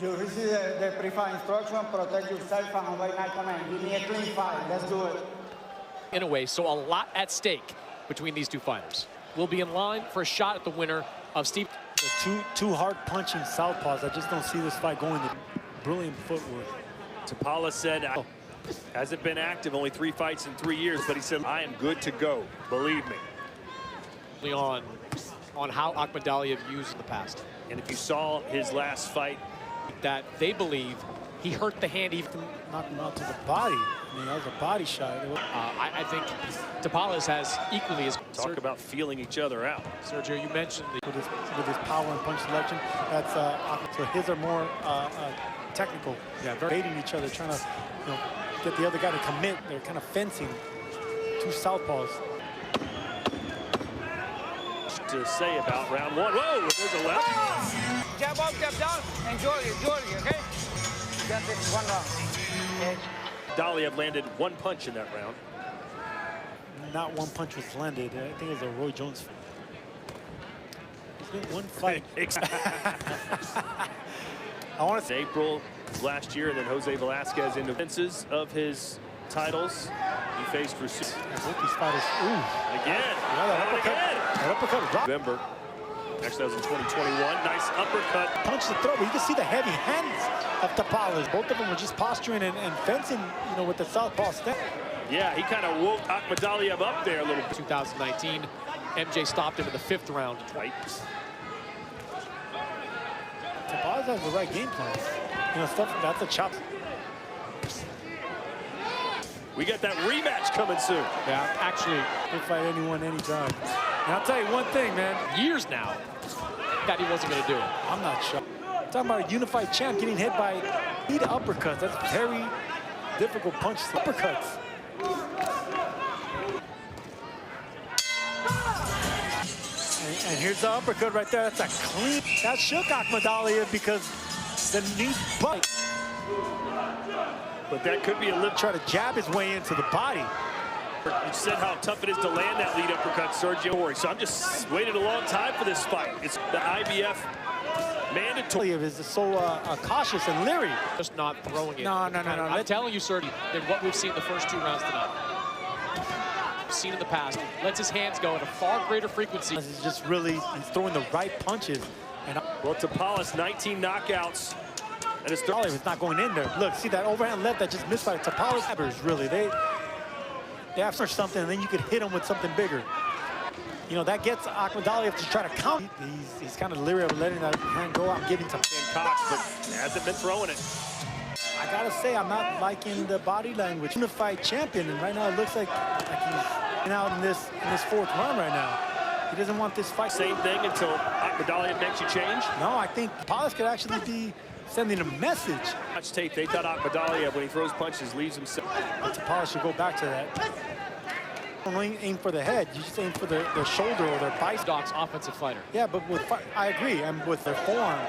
You receive the pre-fight instruction, protect yourself and obey my command. Give me a clean fight. Let's do it. In a way, so a lot at stake between these two fighters. We'll be in line for a shot at the winner of Steve. The two hard punching southpaws. I just don't see this fight going. Brilliant footwork. Tapala said, hasn't been active, only 3 fights in 3 years, but he said, I am good to go, believe me. On how Akhmadaliev used in the past. And if you saw his last fight, that they believe he hurt the hand even knocked him out to the body. I mean, that was a body shot. I think Tapales has equally as talk about feeling each other out. Sergio, you mentioned with his power and punch selection. That's so his are more technical. Yeah, baiting each other, trying to get the other guy to commit. They're kind of fencing. Two southpaws. To say about round one. Whoa, there's a left. Jab up, jab down, and Jordy, okay? Just this one round. Daliev landed 1 punch in that round. Not 1 punch was landed. I think it was a Roy Jones. There's been 1 fight. I want to say April last year, and then Jose Velasquez in defenses of his titles. He faced for both these fighters. Ooh. Again. Yeah, that uppercut. November. Actually, that was in 2021. Nice uppercut. Punch the throat. But you can see the heavy hands of Tapales. Both of them were just posturing and fencing, with the southpaw step. Yeah, he kind of woke Akhmadaliev up there a little bit. 2019, MJ stopped him in the 5th round. Right. Tapales has the right game plan. Stuff that's a chop. We got that rematch coming soon. Yeah, actually. He'll fight anyone, anytime. And I'll tell you one thing, man. Years now that he wasn't going to do it. I'm not sure. I'm talking about a unified champ getting hit by 8 uppercuts. That's very difficult punches. Uppercuts. And here's the uppercut right there. That's a clean. That shook Akhmadaliev because the knee butt. But that could be a lip. Try to jab his way into the body. You said how tough it is to land that lead uppercut, Sergio. So I'm just waited a long time for this fight. It's the IBF mandatory. Is so cautious and leery. Just not throwing it. No. I'm telling you, Sergio, that what we've seen the first 2 rounds tonight. We've seen in the past. Lets his hands go at a far greater frequency. He's just he's throwing the right punches. And well, Tapales, 19 knockouts. And it's not going in there. Look, see that overhand left that just missed by Tapales. Really, they have something, and then you could hit him with something bigger. That gets Akhmadaliev to try to count. He's kind of leery of letting that hand go out and giving some Cox, but hasn't been throwing it. I gotta say, I'm not liking the body language. Unified champion, and right now it looks like he's out in this 4th round right now. He doesn't want this fight. Same thing until Akhmadaliev makes you change. No, I think Tapales could actually be sending a message. Watch tape. They thought Akhmadaliev, when he throws punches, leaves himself. But Tapales should go back to that. Don't aim for the head. You just aim for their shoulder or their bicep. Doc's offensive fighter. Yeah, but I agree. And with their forearm,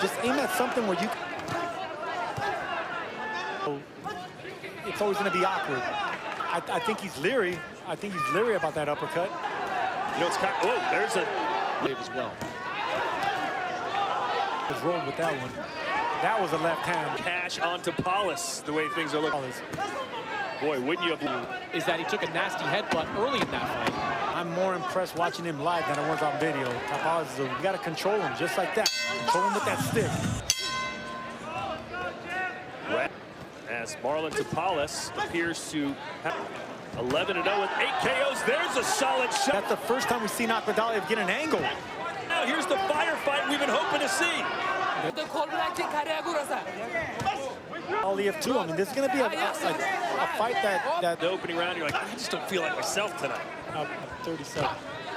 just aim at something where you. It's always going to be awkward. I think he's leery. I think he's leery about that uppercut. It's kind of, there's a wave as well. Was rolled with that one. That was a left hand. Cash on Tapales, the way things are looking. Boy, wouldn't you have... Is that he took a nasty headbutt early in that fight. I'm more impressed watching him live than I was on video. Tapales, you got to control him just like that. Control him with that stick. As Marlon Tapales appears to have 11-0 with 8 KOs. There's a solid shot. That's the first time we've seen Akhmadaliev get an angle. Now here's the firefight we've been hoping to see. Aliev too. I mean, this is going to be a fight that the opening round, you're like, I just don't feel like myself tonight. 37.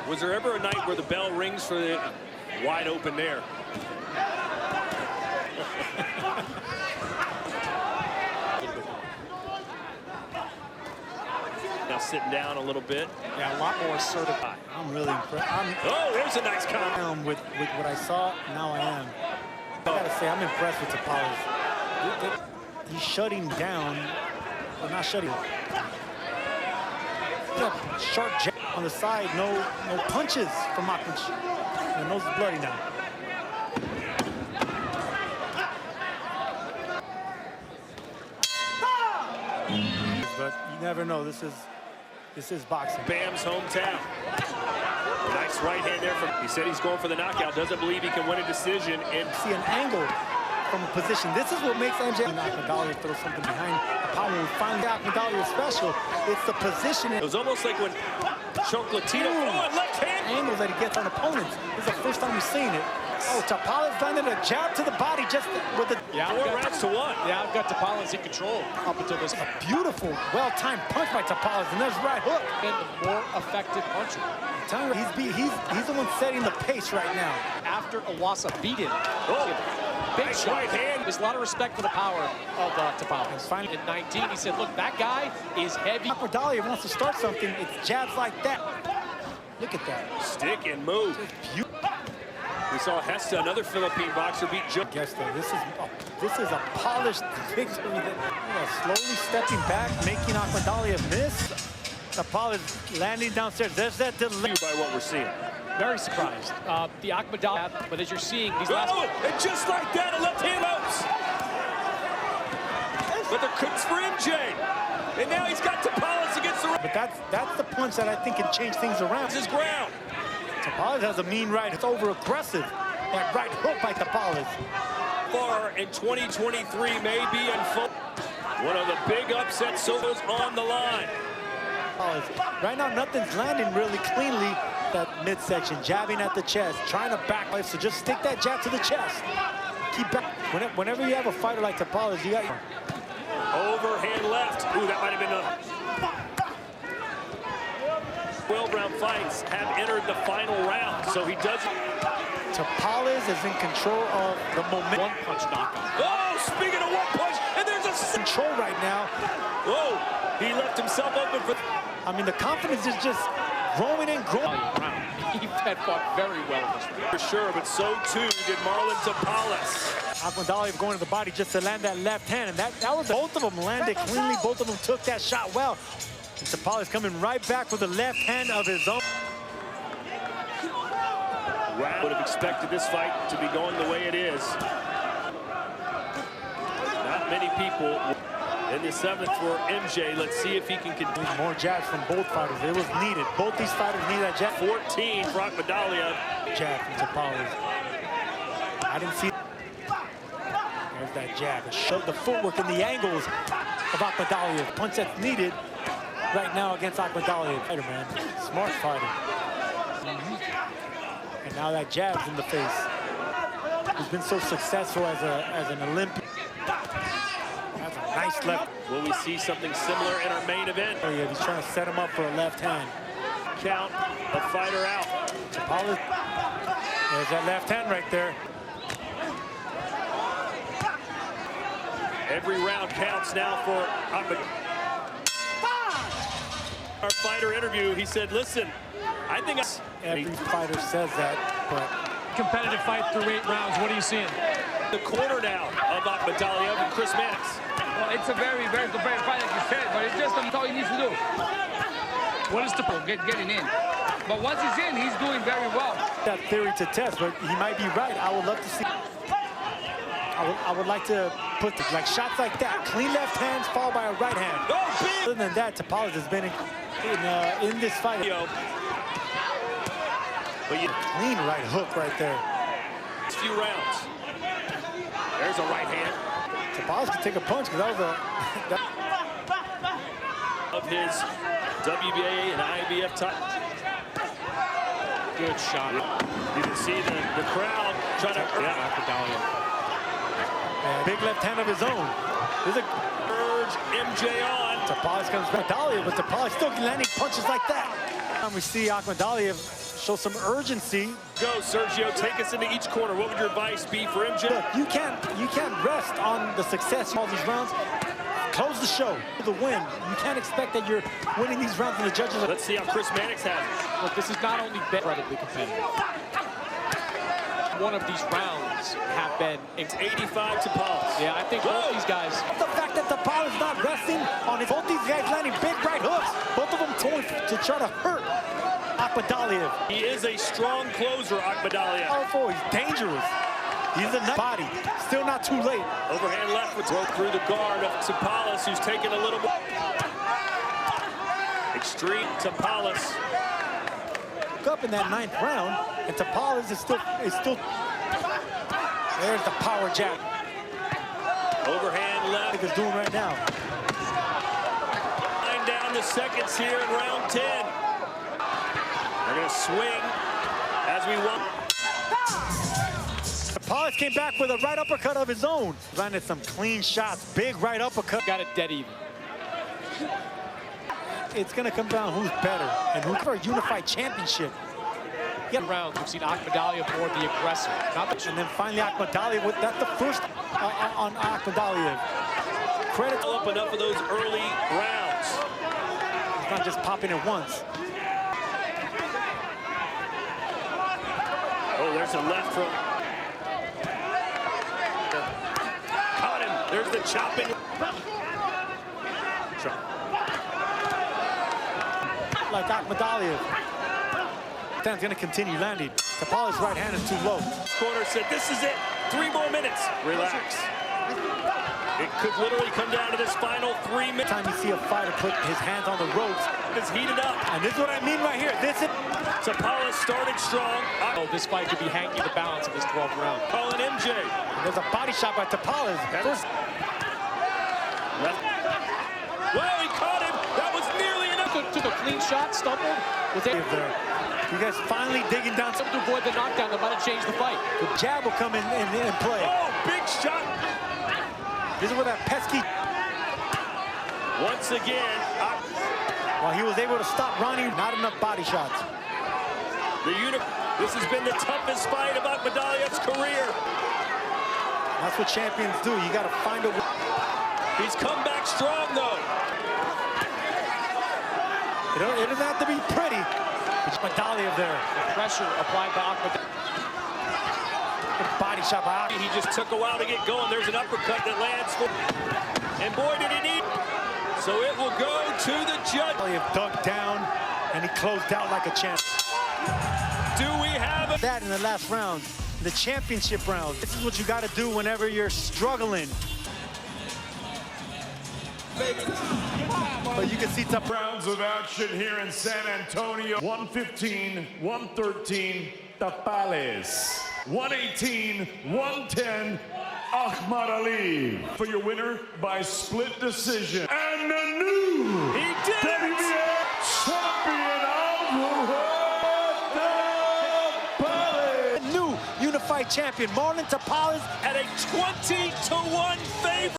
Was there ever a night where the bell rings for the wide open there? Now sitting down a little bit. Yeah, a lot more assertive. I'm really impressed. Oh, there's a nice comment. With what I saw, now I am. I gotta say, I'm impressed with Tapales. He's shutting down, or not shutting. That sharp jab on the side, no punches from Akhmadaliev. The nose is bloody now. know this is boxing. Bam's hometown. Nice right hand there. He said he's going for the knockout. Doesn't believe he can win a decision. And see an angle from a position. This is what makes MJ Akhmadaliev throw something behind the power. When we finally got Akhmadaliev special, it's the position. It was almost like when Chocolatito left hand angles that he gets on opponents. This is the first time we've seen it. Oh, Tapales landed a jab to the body just with the 4 rounds to 1. Yeah, I've got Tapales in control up until this point. Beautiful, well-timed punch by Tapales, and there's right hook. And the more effective puncher. I'm telling you, he's the one setting the pace right now. After Iwasa beat him, big nice shot. right hand. There's a lot of respect for the power of Tapales. Finally, in 19, he said, look, that guy is heavy. Akhmadaliev wants to start something. It's jabs like that. Look at that. Stick and move. We saw Hesta, another Philippine boxer, beat Joe. Yes, though, this is a polished victory. Slowly stepping back, making Akhmadaliev miss. Tapales landing downstairs. There's that delay. By what we're seeing. Very surprised. The Akhmadaliev, but as you're seeing, these last... and just like that, a left hand outs. But the kicks for MJ. And now he's got Tapales against the... But that's the punch that I think can change things around. His ground. Tapales has a mean right. It's over-aggressive. That right hook by Tapales. Far in 2023 may be unfold. One of the big upsets, so goes on the line. Right now, nothing's landing really cleanly. That midsection, jabbing at the chest, trying to back life. So just stick that jab to the chest. Keep back. Whenever you have a fighter like Tapales, you got overhand left. Ooh, that might have been a 12-round fights have entered the final round, so he doesn't. Tapales is in control of the momentum. One punch knockout. Oh, speaking of one punch, and there's a control right now. Whoa, he left himself open for. I mean, the confidence is just growing and growing. He had fought very well in this round. For sure, but so too did Marlon Tapales. Akhmadaliev going to the body just to land that left hand, and that was both of them landed cleanly. Both of them took that shot well. And Tapales coming right back with the left hand of his own. Wow, would have expected this fight to be going the way it is. Not many people in the 7th for MJ. Let's see if he can continue. More jabs from both fighters. It was needed. Both these fighters need that jab. 14 for Akhmadaliev. Jab from Tapales. I didn't see. There's that jab. It showed the footwork and the angles of Akhmadaliev. Punch that's needed right now against Akhmadaliev. Fighter, man. Smart fighter. And now that jab's in the face. He's been so successful as an Olympian. That's a nice left. Will we see something similar in our main event? Oh yeah, he's trying to set him up for a left hand. Count a fighter out. Tapales. There's that left hand right there. Every round counts now for our fighter interview. He said, listen, I think every fighter says that, but competitive fight through 8 rounds. What are you seeing? The corner now of Akhmadaliev and Chris Mannix. Well, it's a very, very competitive fight, like you said, but it's just that's all he needs to do. What is the getting in? But once he's in, he's doing very well. That theory to test, but he might be right. I would love to see. I would like to put like shots like that, clean left hands followed by a right hand. Oh, other than that, Tapales has been in this fight. But clean right hook right there. Few rounds. There's a right hand. Tapales can take a punch because that was of his WBA and IBF top. Good shot. You can see the crowd trying to Akhmadaliev. Big left hand of his own. There's a urge MJ on. Tapales comes back. Akhmadaliev, but Tapales still landing punches like that. And we see Akhmadaliev show some urgency. Go, Sergio, take us into each corner. What would your advice be for MJ? Look, you can't rest on the success of all these rounds. Close the show for the win. You can't expect that you're winning these rounds and the judges are... Let's see how Chris Mannix has it. Look, this is not only incredibly competitive. One of these rounds have been... It's 85 to Tapales. Yeah, I think both these guys... The fact that Tapales is not resting on it. Both these guys landing big right hooks. Both of them toying to try to hurt Akhmadaliev. He is a strong closer, Akhmadaliev. Oh, he's dangerous. He's a nut body. Still not too late. Overhand left with broke through the guard of Tapales, who's taking a little bit. Extreme Tapalis. Up in that 9th round, and Tapalis is still. There's the power jab. Overhand left. I think it's doing right now. 9 down to seconds here in round 10. They're gonna swing as we want. Tapalis came back with a right uppercut of his own. Landed some clean shots, big right uppercut. Got it dead even. It's gonna come down who's better and who's for a unified championship. Rounds, we've seen Akhmadaliev more the aggressor. And then finally Akhmadaliev, that's the first on Akhmadaliev. Credit Up enough of those early rounds. He's not just popping it once. Oh, there's a left from. Caught him. There's the chopping. Like Akhmadaliev. Stan's gonna continue landing. Tapalis' right hand is too low. Corner said, this is it. 3 more minutes. Relax. It could literally come down to this final 3 minutes. Time you see a fighter put his hands on the ropes. It's heated up. And this is what I mean right here. This is Tapalis started strong. Oh, this fight could be hanging the balance of this 12th round. Calling MJ. There's a body shot by Tapalis. Left. Well, he caught him. That was nearly enough. Took a clean shot, stumbled. Was able there. You guys finally digging down. to avoid the knockdown that might have changed the fight. The jab will come in play. Oh, big shot. This is where that pesky. Once again, While he was able to stop Ronnie, not enough body shots. This has been the toughest fight of Akhmadaliev's career. That's what champions do. You got to find a way. He's come back strong, though. It doesn't have to be pretty. It's Akhmadaliev there. The pressure applied by Akhmadaliev. Body shot by He just took a while to get going. There's an uppercut that lands for. And boy, did he need. So it will go to the judge. Akhmadaliev dug down, and he closed out like a champ. Do we have that in the last round, the championship round? This is what you got to do whenever you're struggling. But you can see tough rounds of action here in San Antonio. 115, 113, Tapalis. 118, 110, Akhmadaliev. For your winner by split decision. And the new WBA champion of the world, Tapalis. New unified champion, Marlon Tapalis. at a 20-1 favor?